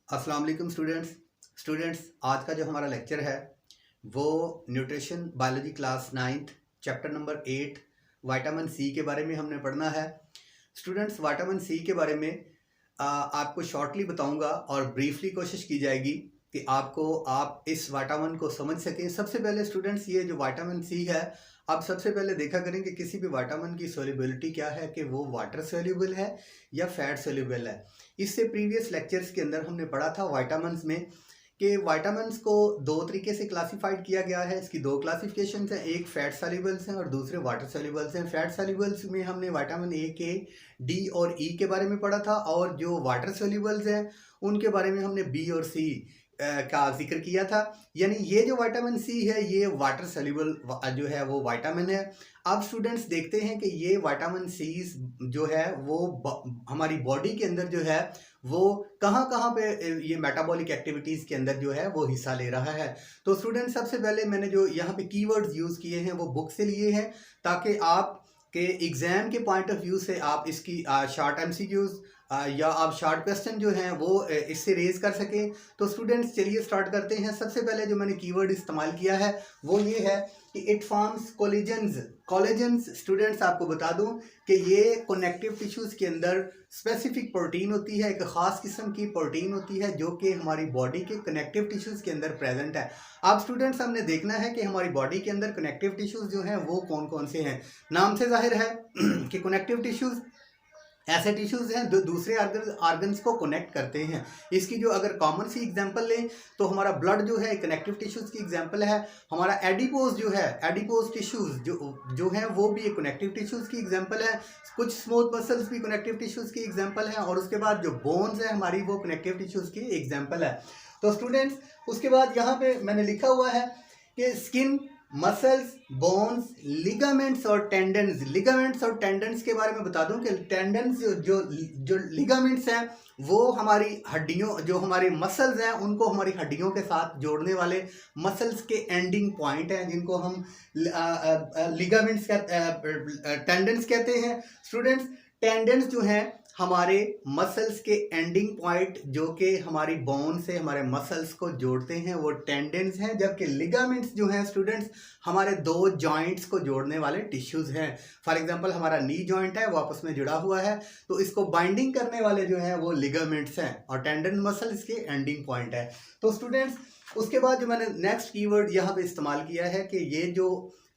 अस्सलाम वालेकुम स्टूडेंट्स आज का जो हमारा लेक्चर है वो nutrition biology class 9th chapter number 8 vitamin C के बारे में हमने पढ़ना है। स्टूडेंट्स विटामिन सी के बारे में आपको शॉर्टली बताऊंगा और ब्रीफली कोशिश की जाएगी कि आप इस विटामिन को समझ सकें। सबसे पहले स्टूडेंट्स ये जो विटामिन सी है, आप सबसे पहले देखा करें कि किसी भी विटामिन की सोल्यूबिलिटी क्या है, कि वो वाटर सोल्यूबल है या फैट सोल्यूबल है। इससे प्रीवियस लेक्चर्स के अंदर हमने पढ़ा था विटामिन्स में कि विटामिन्स को दो तरीके से क्लासिफाइड किया गया है। इसकी दो क्लासिफिकेशंस हैं, एक फैट सोल्यूबल्स हैं और दूसरे वाटर सोल्यूबल्स हैं। फैट सोल्यूबल्स में हमने विटामिन ए के डी और ई के बारे में पढ़ा था, और जो वाटर सोल्यूबल्स हैं उनके बारे में हमने बी और सी का जिक्र किया था। यानी ये जो विटामिन सी है ये वाटर सोल्यूबल जो है वो विटामिन है। अब स्टूडेंट्स देखते हैं कि ये विटामिन सी जो है वो हमारी बॉडी के अंदर जो है वो कहाँ कहाँ पे ये मेटाबॉलिक एक्टिविटीज़ के अंदर जो है वो हिस्सा ले रहा है। तो स्टूडेंट्स सबसे पहले मैंने जो यहाँ पे कीवर्ड्स यूज़ किए हैं वो बुक से लिए हैं, ताकि आप के एग्ज़ाम के पॉइंट ऑफ व्यू से आप इसकी शॉर्ट एमसीक्यूज़ या आप शॉर्ट क्वेश्चन जो हैं वो इससे रेज कर सकें। तो स्टूडेंट्स चलिए स्टार्ट करते हैं। सबसे पहले जो मैंने कीवर्ड इस्तेमाल किया है वो ये है कि इट फॉर्म्स कोलेजन्स। स्टूडेंट्स आपको बता दूं कि ये कनेक्टिव टिश्यूज़ के अंदर स्पेसिफिक प्रोटीन होती है, एक ख़ास किस्म की प्रोटीन होती है जो कि हमारी बॉडी के कनेक्टिव टिश्यूज़ के अंदर प्रेजेंट है। अब स्टूडेंट्स हमने देखना है कि हमारी बॉडी के अंदर कनेक्टिव टिश्यूज़ जो हैं वो कौन कौन से हैं। नाम से जाहिर है कि कनेक्टिव टिश्यूज़ ऐसे टिश्यूज़ हैं जो दूसरे आर्गन्स को कनेक्ट करते हैं। इसकी जो अगर कॉमन सी एग्जांपल लें तो हमारा ब्लड जो है कनेक्टिव टिश्यूज़ की एग्जांपल है। हमारा एडिपोज जो है, एडिपोज टिश्यूज़ जो हैं वो भी एक कनेक्टिव टिश्यूज़ की एग्जांपल है। कुछ स्मूथ मसल्स भी कनेक्टिव टिश्यूज़ की एग्जांपल है, और उसके बाद जो बोन्स है हमारी वो कनेक्टिव टिश्यूज़ की एग्जांपल है। तो स्टूडेंट्स उसके बाद यहाँ पे मैंने लिखा हुआ है कि स्किन, मसल्स, बोन्स, लिगामेंट्स और टेंडन्स। लिगामेंट्स और टेंडन्स के बारे में बता दूं कि टेंडन्स जो लिगामेंट्स हैं वो हमारी हड्डियों, जो हमारे मसल्स हैं उनको हमारी हड्डियों के साथ जोड़ने वाले मसल्स के एंडिंग पॉइंट हैं, जिनको हम लिगामेंट्स टेंडन्स कहते हैं। स्टूडेंट्स टेंडन्स जो हैं हमारे मसल्स के एंडिंग पॉइंट जो कि हमारी बोन से हमारे मसल्स को जोड़ते हैं वो टेंडन्स हैं, जबकि लिगामेंट्स जो हैं स्टूडेंट्स हमारे दो जॉइंट्स को जोड़ने वाले टिश्यूज़ हैं। फॉर एग्जांपल हमारा नी जॉइंट है वो आपस में जुड़ा हुआ है, तो इसको बाइंडिंग करने वाले जो हैं वो लिगामेंट्स हैं, और टेंडन मसल इसके एंडिंग पॉइंट है। तो स्टूडेंट्स उसके बाद जो मैंने नेक्स्ट कीवर्ड यहाँ पे इस्तेमाल किया है कि ये जो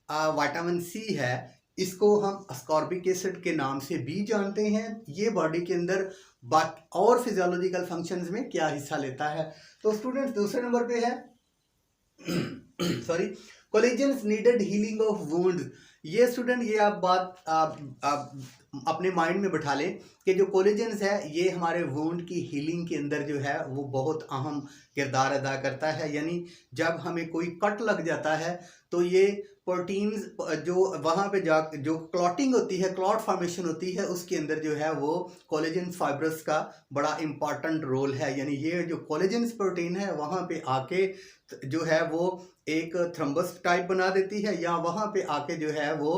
विटामिन सी है इसको हम अस्कॉर्बिक एसिड के नाम से भी जानते हैं। ये बॉडी के अंदर और फिजियोलॉजिकल फंक्शंस में क्या हिस्सा लेता है। तो स्टूडेंट्स दूसरे नंबर पे है sorry, collagens needed healing of wounds. ये स्टूडेंट ये आप बात आप अपने माइंड में बैठा लें कि जो कोलेजन्स है ये हमारे वुंड की हीलिंग के अंदर जो है वो बहुत अहम किरदार अदा करता है। यानी जब हमें कोई कट लग जाता है तो ये प्रोटीन्स जो वहाँ पे जो क्लॉटिंग होती है, क्लॉट फॉर्मेशन होती है, उसके अंदर जो है वो कोलेजन फाइब्रस का बड़ा इंपॉर्टेंट रोल है। यानी ये जो कोलेजन प्रोटीन है वहाँ पे आके जो है वो एक थ्रम्बस टाइप बना देती है, या वहाँ पे आके जो है वो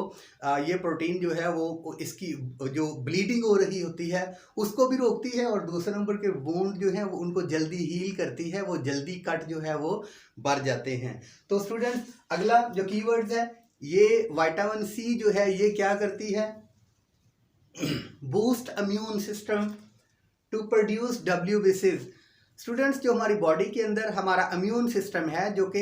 ये प्रोटीन जो है वो इसकी जो ब्लीडिंग हो रही होती है उसको भी रोकती है, और दूसरे नंबर के वुंड जो है वो उनको जल्दी हील करती है, वो जल्दी कट जो है वो भर जाते हैं। तो स्टूडेंट्स अगला जो कीवर्ड्स है, ये विटामिन सी जो है ये क्या करती है, boost immune system to produce WBCs। Students जो हमारी बॉडी के अंदर हमारा इम्यून सिस्टम है, जो कि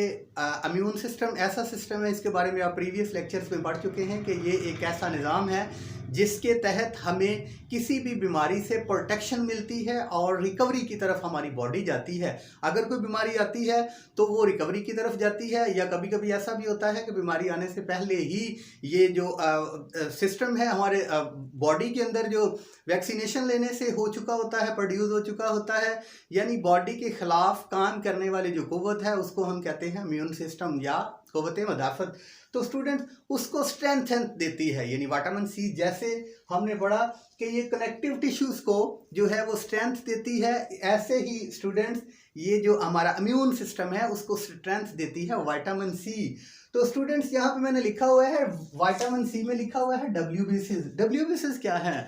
इम्यून सिस्टम ऐसा सिस्टम है, इसके बारे में आप प्रीवियस लेक्चर्स में पढ़ चुके हैं कि ये एक ऐसा निज़ाम है जिसके तहत हमें किसी भी बीमारी से प्रोटेक्शन मिलती है और रिकवरी की तरफ हमारी बॉडी जाती है। अगर कोई बीमारी आती है तो वो रिकवरी की तरफ जाती है, या कभी कभी ऐसा भी होता है कि बीमारी आने से पहले ही ये जो सिस्टम है हमारे बॉडी के अंदर जो वैक्सीनेशन लेने से हो चुका होता है, प्रोड्यूस हो चुका होता है। यानी बॉडी के खिलाफ काम करने वाली जो कुव्वत है उसको हम कहते हैं इम्यून सिस्टम या कुव्वत मदाफत। तो स्टूडेंट उसको स्ट्रेंथ देती है। यानी विटामिन सी जैसे हमने पढ़ा कि ये कनेक्टिव टिश्यूज़ को जो है वो स्ट्रेंथ देती है, ऐसे ही स्टूडेंट्स ये जो हमारा इम्यून सिस्टम है उसको स्ट्रेंथ देती है विटामिन सी। तो स्टूडेंट्स यहाँ पे मैंने लिखा हुआ है विटामिन सी में लिखा हुआ है WBCs। WBCs क्या है?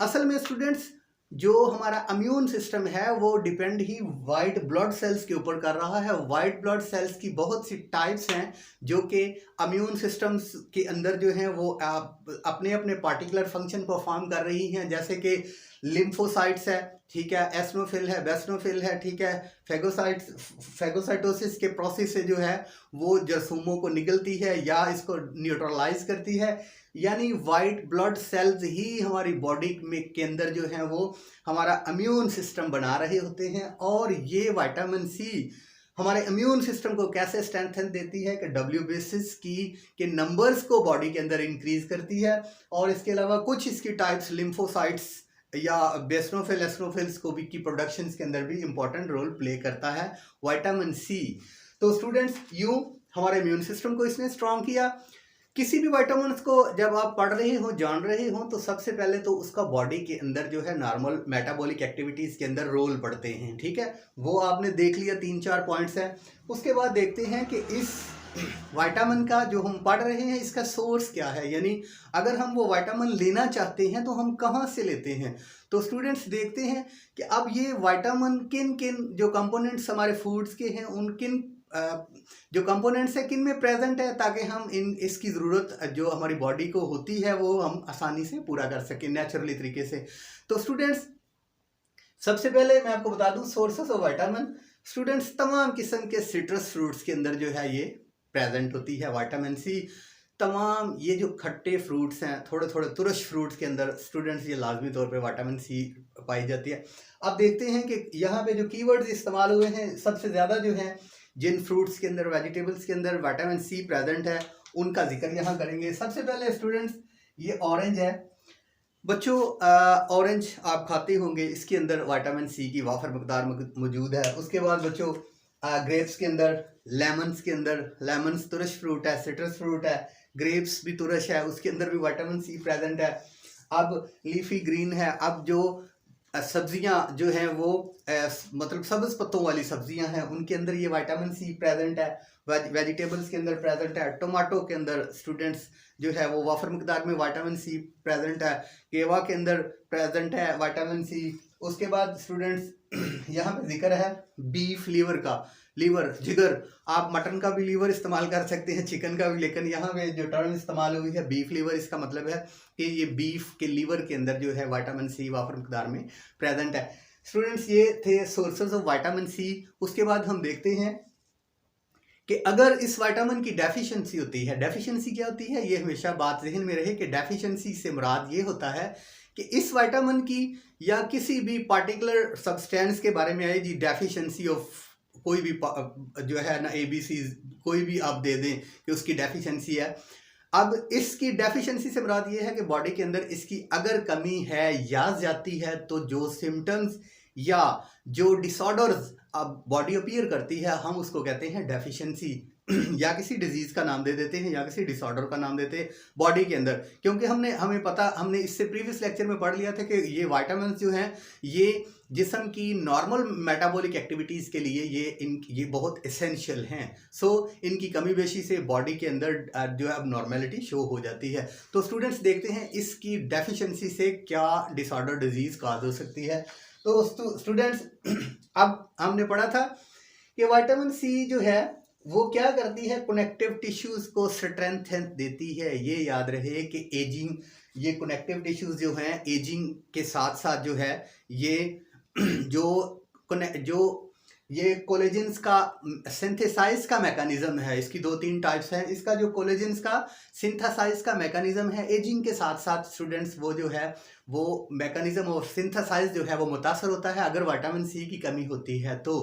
असल में स्टूडेंट्स जो हमारा इम्यून सिस्टम है वो डिपेंड ही वाइट ब्लड सेल्स के ऊपर कर रहा है। वाइट ब्लड सेल्स की बहुत सी टाइप्स हैं जो कि इम्यून सिस्टम्स के अंदर जो हैं वो अपने अपने पार्टिकुलर फंक्शन परफॉर्म कर रही हैं, जैसे कि लिम्फोसाइट्स है, ठीक है, एस्नोफिल है, बेस्नोफिल है, ठीक है, फैगोसाइटोसिस के प्रोसेस से जो है वो जरासीमों को निगलती है या इसको न्यूट्रलाइज करती है। यानी वाइट ब्लड सेल्स ही हमारी बॉडी में के अंदर जो है वो हमारा इम्यून सिस्टम बना रहे होते हैं। और ये विटामिन सी हमारे इम्यून सिस्टम को कैसे स्ट्रेंथन देती है कि डब्ल्यू बेसिस की के नंबर्स को बॉडी के अंदर इंक्रीज करती है। और इसके अलावा कुछ इसकी टाइप्स लिम्फोसाइट्स या बेस्नोफिल एस्नोफिल्स को भी की प्रोडक्शन के अंदर भी इंपॉर्टेंट रोल प्ले करता है विटामिन सी। तो स्टूडेंट्स, यूं हमारे इम्यून सिस्टम को इसने स्ट्रॉन्ग किया। किसी भी विटामिन को जब आप पढ़ रहे हो, जान रहे हो, तो सबसे पहले तो उसका बॉडी के अंदर जो है नॉर्मल मेटाबॉलिक एक्टिविटीज़ के अंदर रोल पड़ते हैं, ठीक है, वो आपने देख लिया, 3-4 पॉइंट्स हैं। उसके बाद देखते हैं कि इस विटामिन का जो हम पढ़ रहे हैं इसका सोर्स क्या है, यानी अगर हम वो विटामिन लेना चाहते हैं तो हम कहाँ से लेते हैं। तो स्टूडेंट्स देखते हैं कि अब ये विटामिन किन किन जो कंपोनेंट्स हमारे फूड्स के हैं उन किन जो कंपोनेंट्स है किन में प्रेजेंट है, ताकि हम इसकी ज़रूरत जो हमारी बॉडी को होती है वो हम आसानी से पूरा कर सकें नेचुरली तरीके से। तो स्टूडेंट्स, सबसे पहले मैं आपको बता दूं सोर्सेस ऑफ विटामिन। स्टूडेंट्स, तमाम किस्म के सिट्रस फ्रूट्स के अंदर जो है ये प्रेजेंट होती है विटामिन सी। तमाम ये जो खट्टे फ्रूट्स हैं, थोड़े थोड़े तुरश फ्रूट्स के अंदर स्टूडेंट्स ये लाजमी तौर पे विटामिन सी पाई जाती है। अब देखते हैं कि यहाँ पे जो कीवर्ड्स इस्तेमाल हुए हैं, सबसे ज़्यादा जो है जिन फ्रूट्स के अंदर, वेजिटेबल्स के अंदर विटामिन सी प्रेजेंट है उनका जिक्र यहाँ करेंगे। सबसे पहले स्टूडेंट्स, ये ऑरेंज है। बच्चों, ऑरेंज आप खाते होंगे, इसके अंदर विटामिन सी की वाफर मकदार मौजूद है। उसके बाद बच्चों, ग्रेप्स के अंदर, लेमन्स के अंदर, लेमन्स तुरश फ्रूट है, सिट्रस फ्रूट है, ग्रेप्स भी तुरश है, उसके अंदर भी विटामिन सी प्रेजेंट है। अब लीफी ग्रीन है। अब जो सब्जियां जो हैं वो मतलब सब्ज पत्तों वाली सब्जियां हैं, उनके अंदर ये विटामिन सी प्रेजेंट है। वेजिटेबल्स के अंदर प्रेजेंट है। टमाटो के अंदर स्टूडेंट्स जो है वो वाफर मकदार में विटामिन सी प्रेजेंट है। केवा के अंदर प्रेजेंट है विटामिन सी। उसके बाद स्टूडेंट्स यहाँ पे जिक्र है बीफ लीवर का। लीवर, जिगर, आप मटन का भी लीवर इस्तेमाल कर सकते हैं, चिकन का भी, लेकिन यहाँ पे जो टर्म इस्तेमाल हुई है बीफ लीवर, इसका मतलब है कि ये बीफ के लीवर के अंदर जो है विटामिन सी वाफर मकदार में प्रेजेंट है। स्टूडेंट्स, ये थे सोर्सेज ऑफ विटामिन सी। उसके बाद हम देखते हैं कि अगर इस विटामिन की डेफिशिएंसी होती है, डेफिशिएंसी क्या होती है, ये हमेशा बात जहन में रहे कि डेफिशिएंसी से मुराद ये होता है कि इस विटामिन की या किसी भी पार्टिकुलर सब्सटेंस के बारे में आए जी डेफिशिएंसी ऑफ कोई भी जो है ना ABC कोई भी आप दे दें कि उसकी डेफिशिएंसी है। अब इसकी डेफिशिएंसी से मुराद ये है कि बॉडी के अंदर इसकी अगर कमी है या ज्यादती है तो जो सिम्टम्स या जो डिसऑर्डर्स अब बॉडी अपीयर करती है हम उसको कहते हैं डेफिशिएंसी, या किसी डिजीज का नाम दे देते हैं या किसी डिसऑर्डर का नाम देते हैं बॉडी के अंदर। क्योंकि हमने इससे प्रीवियस लेक्चर में पढ़ लिया था कि ये विटामिन जो हैं ये जिस्म की नॉर्मल मेटाबॉलिक एक्टिविटीज़ के लिए ये बहुत एसेंशियल हैं। सो इनकी कमी बेशी से बॉडी के अंदर जो है अब नॉर्मेलिटी शो हो जाती है। तो स्टूडेंट्स देखते हैं इसकी डेफिशिएंसी से क्या डिसऑर्डर डिजीज काज हो सकती है। तो स्टूडेंट्स, अब हमने पढ़ा था कि विटामिन सी जो है वो क्या करती है, कनेक्टिव टिश्यूज को स्ट्रेंथ देती है। ये याद रहे कि एजिंग, ये कनेक्टिव टिश्यूज जो हैं एजिंग के साथ साथ जो है ये जो ये कोलेजन्स का सिंथेसाइज का मैकेनिज्म है, इसकी 2-3 टाइप्स हैं। इसका जो कोलेजन्स का सिंथेसाइज का मैकेनिज्म है एजिंग के साथ साथ स्टूडेंट्स वो जो है वो मैकेनिज्म और सिंथेसाइज जो है वो मुतासर होता है अगर विटामिन सी की कमी होती है। तो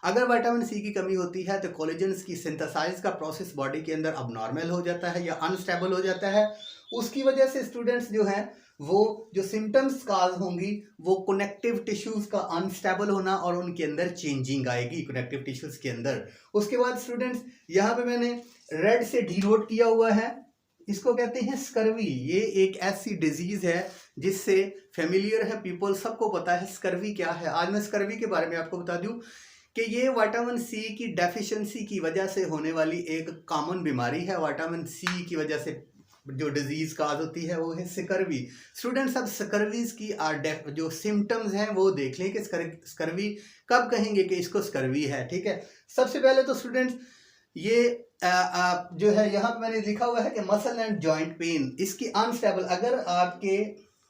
अगर विटामिन सी की कमी होती है तो कोलेजन्स की सिंथेसाइज का प्रोसेस बॉडी के अंदर अब नॉर्मल हो जाता है या अनस्टेबल हो जाता है। उसकी वजह से स्टूडेंट्स जो हैं वो जो सिम्टम्स काज होंगी वो कनेक्टिव टिश्यूज का अनस्टेबल होना और उनके अंदर चेंजिंग आएगी कनेक्टिव टिश्यूज के अंदर। उसके बाद स्टूडेंट्स यहाँ पे मैंने रेड से डिनोट किया हुआ है, इसको कहते हैं स्कर्वी। ये एक ऐसी डिजीज है जिससे फेमिलियर है, पीपल सबको पता है स्कर्वी क्या है। आज मैं स्कर्वी के बारे में आपको बता दूं कि ये विटामिन सी की डेफिशिएंसी की वजह से होने वाली एक कॉमन बीमारी है। विटामिन सी की वजह से जो डिजीज काज होती है वो है स्कर्वी। स्टूडेंट्स अब स्कर्वीज की जो सिम्टम्स हैं वो देख लें कि स्कर्वी कब कहेंगे कि इसको स्कर्वी है। ठीक है, सबसे पहले तो स्टूडेंट्स ये जो है यहाँ पे मैंने लिखा हुआ है कि मसल एंड जॉइंट पेन, इसकी अनस्टेबल, अगर आपके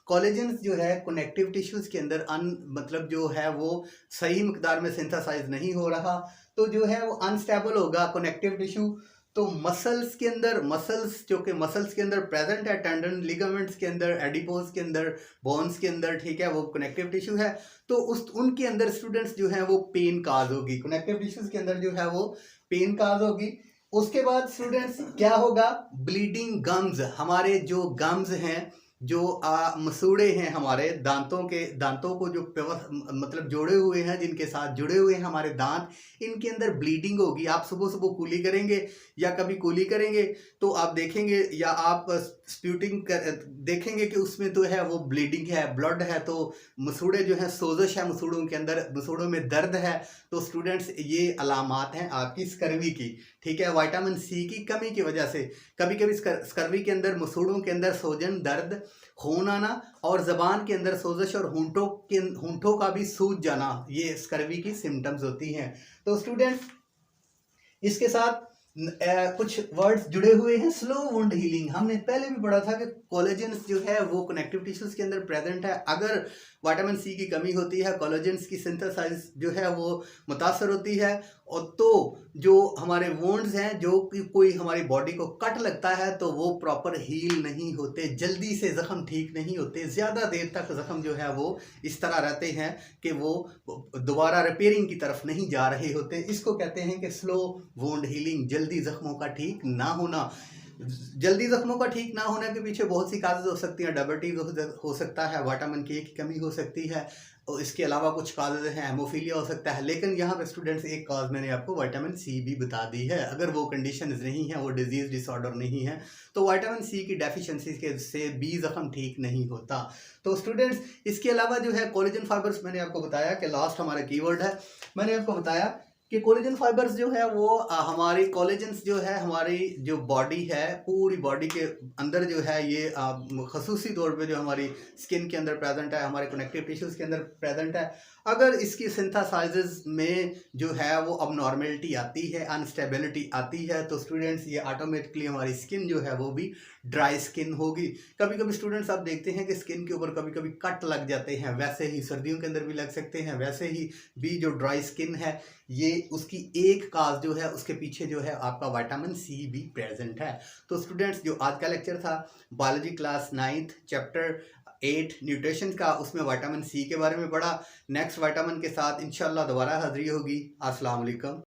कोलेजन्स जो है कनेक्टिव टिश्यूज के अंदर मतलब जो है वो सही मकदार में सिंथेसाइज नहीं हो रहा तो जो है वो अनस्टेबल होगा कनेक्टिव टिश्यू। तो मसल्स के अंदर, मसल्स जो कि मसल्स के अंदर प्रेजेंट है, टेंडन, लिगामेंट्स के अंदर, एडिपोज के अंदर, बोन्स के अंदर, ठीक है, वो कनेक्टिव टिश्यू है। तो उस उनके अंदर स्टूडेंट्स जो है वो पेन काज होगी, कनेक्टिव टिश्यूज के अंदर जो है वो पेन काज होगी। उसके बाद स्टूडेंट्स क्या होगा, ब्लीडिंग गम्स, हमारे जो गम्स हैं, जो मसूड़े हैं हमारे दांतों को जो मतलब जोड़े हुए हैं, जिनके साथ जुड़े हुए हैं हमारे दांत, इनके अंदर ब्लीडिंग होगी। आप सुबह सुबह कूली करेंगे या कभी कूली करेंगे तो आप देखेंगे या आप स्प्यूटिंग देखेंगे कि उसमें तो है वो ब्लीडिंग है, ब्लड है, तो मसूड़े जो है, सोजश है मसूड़ों के अंदर, मसूड़ों में दर्द है। तो स्टूडेंट्स ये अलामात हैं आपकी स्कर्वी की। ठीक है, विटामिन सी की कमी की वजह से कभी कभी स्कर्वी के अंदर मसूड़ों के अंदर सोजन, दर्द, खून आना और जबान के अंदर सोजश और होंठों का भी सूज जाना, ये स्कर्वी की सिम्टम्स होती हैं। तो स्टूडेंट्स इसके साथ कुछ वर्ड्स जुड़े हुए हैं। स्लो वुंड हीलिंग, हमने पहले भी पढ़ा था कि कोलेजन्स जो है वो कनेक्टिव टिश्यूज के अंदर प्रेजेंट है। अगर विटामिन सी की कमी होती है, कोलेजन्स की सिंथेसाइज जो है वो मुतासर होती है, और तो जो हमारे वुंड्स हैं, जो कि कोई हमारी बॉडी को कट लगता है तो वो प्रॉपर हील नहीं होते, जल्दी से ज़ख्म ठीक नहीं होते, ज़्यादा देर तक ज़ख्म जो है वो इस तरह रहते हैं कि वो दोबारा रिपेयरिंग की तरफ नहीं जा रहे होते। इसको कहते हैं कि स्लो वुंड हीलिंग, जल्दी ज़ख्मों का ठीक ना होना। जल्दी जख्मों का ठीक ना होने के पीछे बहुत सी काजेज हो सकती हैं। डायबिटीज हो सकता है, विटामिन के की कमी हो सकती है, और इसके अलावा कुछ काजेज हैं, हेमोफीलिया हो सकता है। लेकिन यहाँ पे स्टूडेंट्स एक काज मैंने आपको विटामिन सी भी बता दी है। अगर वो कंडीशन नहीं है, वो डिजीज डिसऑर्डर नहीं है, तो विटामिन सी की डेफिशिएंसी के से भी जख्म ठीक नहीं होता। तो स्टूडेंट्स इसके अलावा जो है कोलेजन फाइबर्स, मैंने आपको बताया कि लास्ट हमारा कीवर्ड है, मैंने आपको बताया कि कोलेजन फाइबर्स जो है वो हमारी कोलेजन्स जो है, हमारी जो बॉडी है, पूरी बॉडी के अंदर जो है ये खसूसी तौर पे जो हमारी स्किन के अंदर प्रेजेंट है, हमारे कनेक्टिव टिश्यूज के अंदर प्रेजेंट है। अगर इसकी सिंथेसाइजेस में जो है वो अबनॉर्मेलिटी आती है, अनस्टेबिलिटी आती है, तो स्टूडेंट्स ये ऑटोमेटिकली हमारी स्किन जो है वो भी ड्राई स्किन होगी। कभी कभी स्टूडेंट्स आप देखते हैं कि स्किन के ऊपर कभी कभी कट लग जाते हैं, वैसे ही सर्दियों के अंदर भी लग सकते हैं, वैसे ही भी जो ड्राई स्किन है ये उसकी एक काज जो है, उसके पीछे जो है आपका विटामिन सी भी प्रेजेंट है। तो स्टूडेंट्स जो आज का लेक्चर था biology class 9th chapter 8 nutrition का, उसमें विटामिन सी के बारे में पढ़ा। नेक्स्ट विटामिन के साथ इंशाल्लाह दोबारा हाजिरी होगी। अस्सलाम वालेकुम।